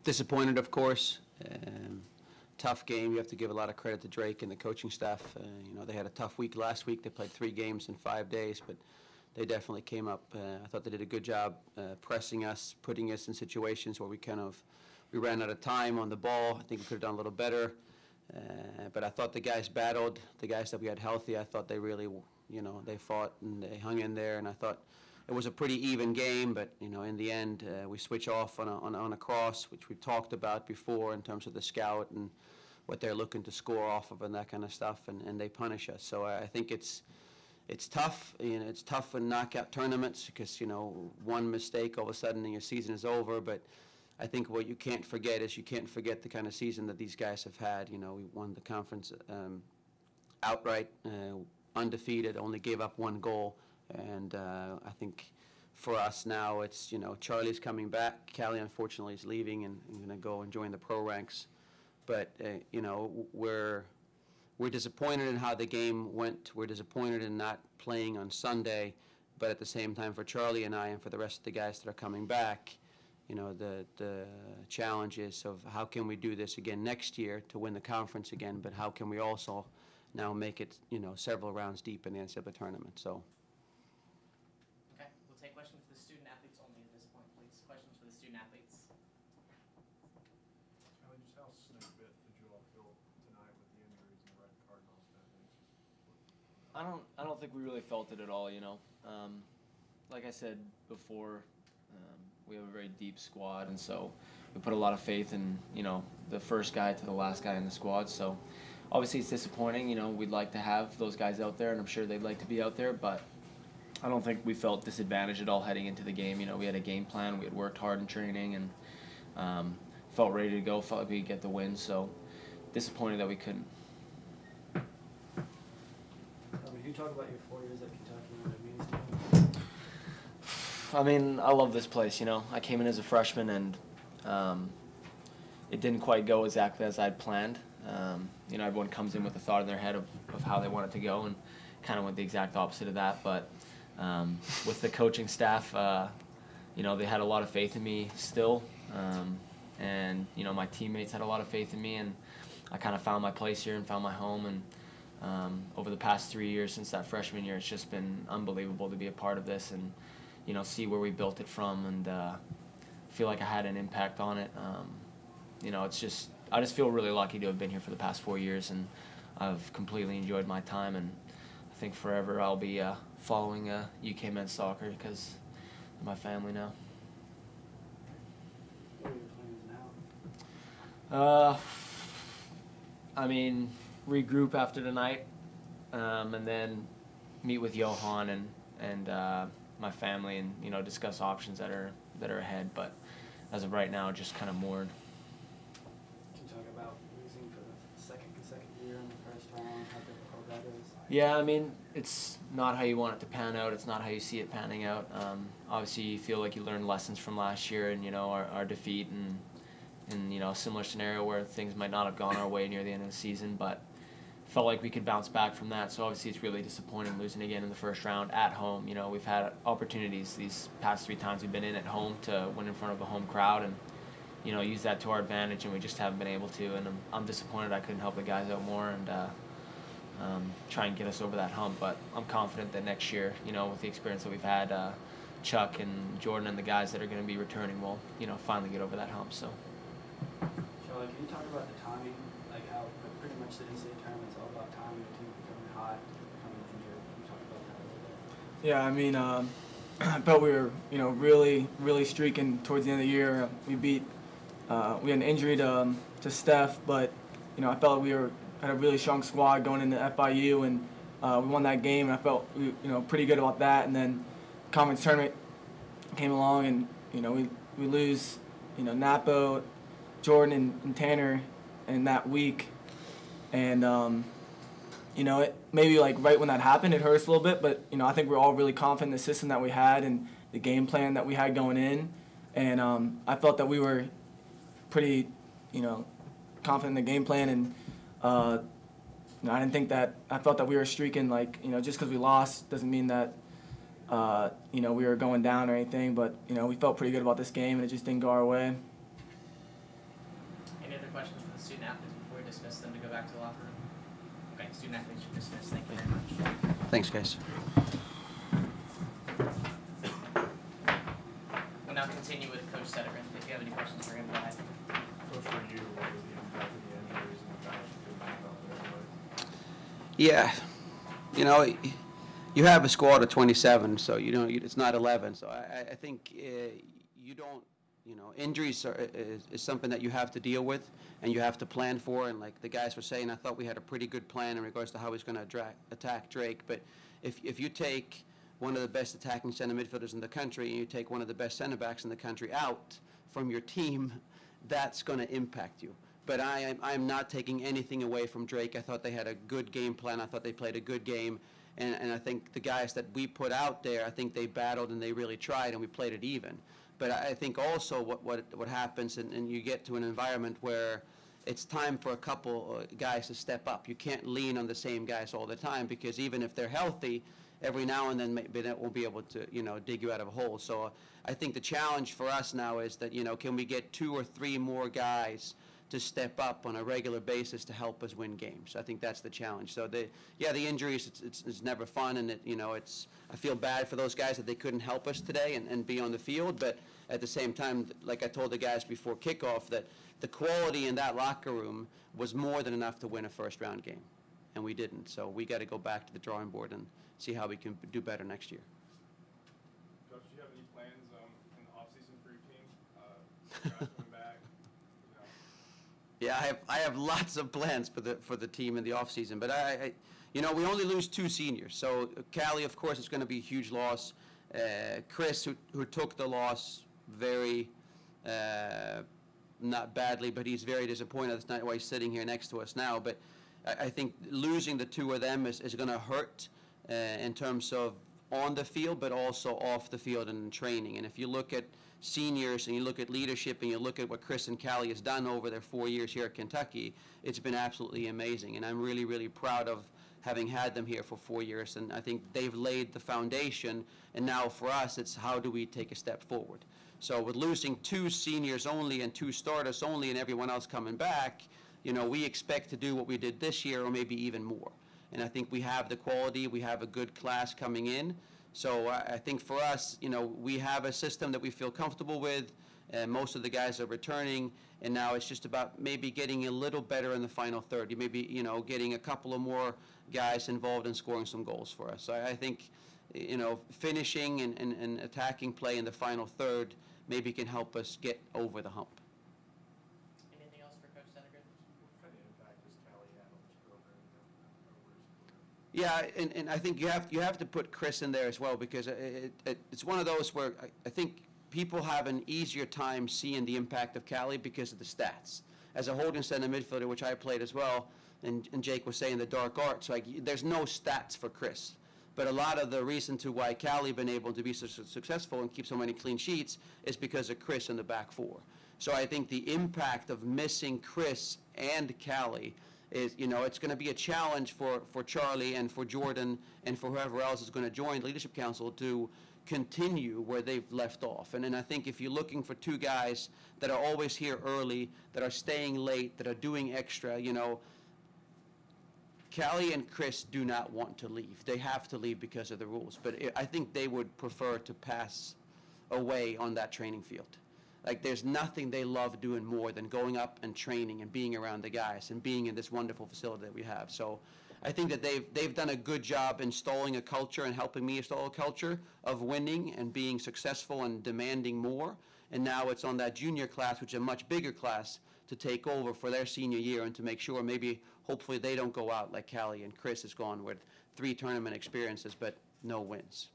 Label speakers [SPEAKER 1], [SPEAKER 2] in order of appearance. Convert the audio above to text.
[SPEAKER 1] Disappointed, of course. Tough game. You have to give a lot of credit to Drake and the coaching staff. They had a tough week last week. They played 3 games in 5 days, but they definitely came up. I thought they did a good job pressing us, putting us in situations where we ran out of time on the ball. I think we could have done a little better. But I thought the guys battled. The guys that we had healthy, I thought they really, they fought and they hung in there. And I thought it was a pretty even game. But in the end, we switch off on a cross, which we talked about before in terms of the scout and what they're looking to score off of and that kind of stuff. And they punish us. So I think it's tough. It's tough in knockout tournaments because one mistake, all of a sudden, your season is over. But I think what you can't forget is you can't forget the kind of season that these guys have had. We won the conference outright, undefeated, only gave up 1 goal. And I think for us now, it's, Charlie's coming back. Callie, unfortunately, is leaving and going to go and join the pro ranks. But, we're disappointed in how the game went. We're disappointed in not playing on Sunday. But at the same time, for Charlie and I and for the rest of the guys that are coming back, the challenge is of how can we do this again next year to win the conference again, but how can we also now make it, several rounds deep in the NCAA tournament. So.
[SPEAKER 2] Okay, we'll take questions for the student athletes only at this point, please. Questions for the student athletes.
[SPEAKER 3] Just how snake bit did you all feel tonight with the injuries and the red card and all that?
[SPEAKER 4] I don't think we really felt it at all. Like I said before. We have a very deep squad, and so we put a lot of faith in, the first guy to the last guy in the squad. So obviously it's disappointing. We'd like to have those guys out there, and I'm sure they'd like to be out there, but I don't think we felt disadvantaged at all heading into the game. We had a game plan. We had worked hard in training and felt ready to go, felt like we could get the win. So disappointed that we couldn't.
[SPEAKER 5] Can you talk about your 4 years at Kentucky and what it means to you?
[SPEAKER 4] I love this place, I came in as a freshman and it didn't quite go exactly as I'd planned. Everyone comes in with a thought in their head of how they want it to go, and kind of went the exact opposite of that. But with the coaching staff, they had a lot of faith in me still. And, my teammates had a lot of faith in me, and I kind of found my place here and found my home. And over the past 3 years since that freshman year, it's just been unbelievable to be a part of this and see where we built it from, and feel like I had an impact on it. I just feel really lucky to have been here for the past 4 years, and I've completely enjoyed my time, and I think forever I'll be following UK men's soccer because of my family now.
[SPEAKER 5] What are your plans now?
[SPEAKER 4] Regroup after tonight, and then meet with Johan and my family, and discuss options that are ahead. But as of right now, just kind of moored.
[SPEAKER 5] Can you talk about losing for the second consecutive year in the first round? How difficult that is?
[SPEAKER 4] Yeah, it's not how you want it to pan out. It's not how you see it panning out. Obviously, you feel like you learned lessons from last year and our defeat and a similar scenario where things might not have gone our way near the end of the season, but felt like we could bounce back from that. So obviously it's really disappointing losing again in the first round at home. We've had opportunities these past 3 times we've been in at home to win in front of a home crowd and use that to our advantage, and we just haven't been able to. And I'm disappointed I couldn't help the guys out more and try and get us over that hump. But I'm confident that next year, with the experience that we've had, Chuck and Jordan and the guys that are going to be returning will finally get over that hump. So.
[SPEAKER 5] Charlie, can you talk about the timing, like how pretty much the NCAA tournament's all about timing, the team becoming hot, becoming injured? Can you talk about that a little bit?
[SPEAKER 6] Yeah, I felt we were, really streaking towards the end of the year. We had an injury to Steph, but, I felt we had a really strong squad going into FIU, and we won that game, and I felt, pretty good about that. And then conference tournament came along, and, we lose, Napo, Jordan and Tanner in that week, and it maybe right when that happened, it hurt us a little bit, but I think we're all really confident in the system that we had and the game plan that we had going in, and I felt that we were pretty confident in the game plan, and I didn't think that I felt that we were streaking just because we lost doesn't mean that we were going down or anything, but we felt pretty good about this game and it just didn't go our way.
[SPEAKER 2] student athletes before we dismiss them to go back to the locker room? Okay, student athletes should dismiss. Thank you very much.
[SPEAKER 1] Thanks, guys.
[SPEAKER 2] We'll now continue with Coach Sedergren. If you have any questions for him, go ahead.
[SPEAKER 3] Coach, for you, what was the impact of the injuries and the balance you could make out there?
[SPEAKER 1] Yeah, you know, you have a squad of 27, so you know it's not 11. So I think you don't, you know, injuries is something that you have to deal with and you have to plan for. And like the guys were saying, I thought we had a pretty good plan in regards to how he's going to attack Drake. But if you take one of the best attacking center midfielders in the country and you take one of the best center backs in the country out from your team, that's going to impact you. But I'm not taking anything away from Drake. I thought they had a good game plan. I thought they played a good game. And I think the guys that we put out there, I think they battled and they really tried and we played it even. But I think also what happens, and you get to an environment where it's time for a couple guys to step up. You can't lean on the same guys all the time because even if they're healthy, every now and then maybe that won't be able to, you know, dig you out of a hole. So I think the challenge for us now is that, you know, can we get 2 or 3 more guys to step up on a regular basis to help us win games? I think that's the challenge. So the injuries, it's never fun, and you know, I feel bad for those guys that they couldn't help us today and be on the field. But at the same time, like I told the guys before kickoff, that the quality in that locker room was more than enough to win a first-round game, and we didn't. So we got to go back to the drawing board and see how we can do better next year.
[SPEAKER 3] Coach, do you have any plans in the offseason for your team? Guys coming back? You know?
[SPEAKER 1] Yeah, I have lots of plans for the team in the offseason, but I you know, we only lose 2 seniors. So Callie, of course, is going to be a huge loss. Chris, who took the loss very, not badly, but he's very disappointed. That's not why he's sitting here next to us now. But I think losing the 2 of them is going to hurt in terms of on the field, but also off the field and in training. And if you look at seniors and you look at leadership and you look at what Chris and Callie has done over their 4 years here at Kentucky, it's been absolutely amazing. And I'm really, really proud of having had them here for 4 years. And I think they've laid the foundation. And now for us, it's how do we take a step forward? So with losing 2 seniors only and 2 starters only and everyone else coming back, you know, we expect to do what we did this year or maybe even more. And I think we have the quality, we have a good class coming in. So I think for us, you know, we have a system that we feel comfortable with, and most of the guys are returning, and now it's just about maybe getting a little better in the final third. Maybe, you know, getting a couple of more guys involved in scoring some goals for us. So I think, you know, finishing and attacking play in the final third maybe can help us get over the hump.
[SPEAKER 2] Anything else for Coach Sedergren?
[SPEAKER 3] What kind of impact does Callie have on this program?
[SPEAKER 1] Yeah, and I think you have to put Chris in there as well, because it's one of those where I think people have an easier time seeing the impact of Callie because of the stats. As a holding center midfielder, which I played as well, and Jake was saying the dark arts, like there's no stats for Chris. But a lot of the reason to why Callie been able to be so successful and keep so many clean sheets is because of Chris in the back 4. So I think the impact of missing Chris and Callie is, you know, it's going to be a challenge for Charlie and for Jordan and for whoever else is going to join the Leadership Council to continue where they've left off. And then I think if you're looking for 2 guys that are always here early, that are staying late, that are doing extra, you know, Callie and Chris do not want to leave. They have to leave because of the rules. But I think they would prefer to pass away on that training field. Like there's nothing they love doing more than going up and training and being around the guys and being in this wonderful facility that we have. So I think that they've done a good job installing a culture and helping me install a culture of winning and being successful and demanding more. And now it's on that junior class, which is a much bigger class, to take over for their senior year and to make sure maybe hopefully they don't go out like Callie and Chris has gone with 3 tournament experiences but no wins.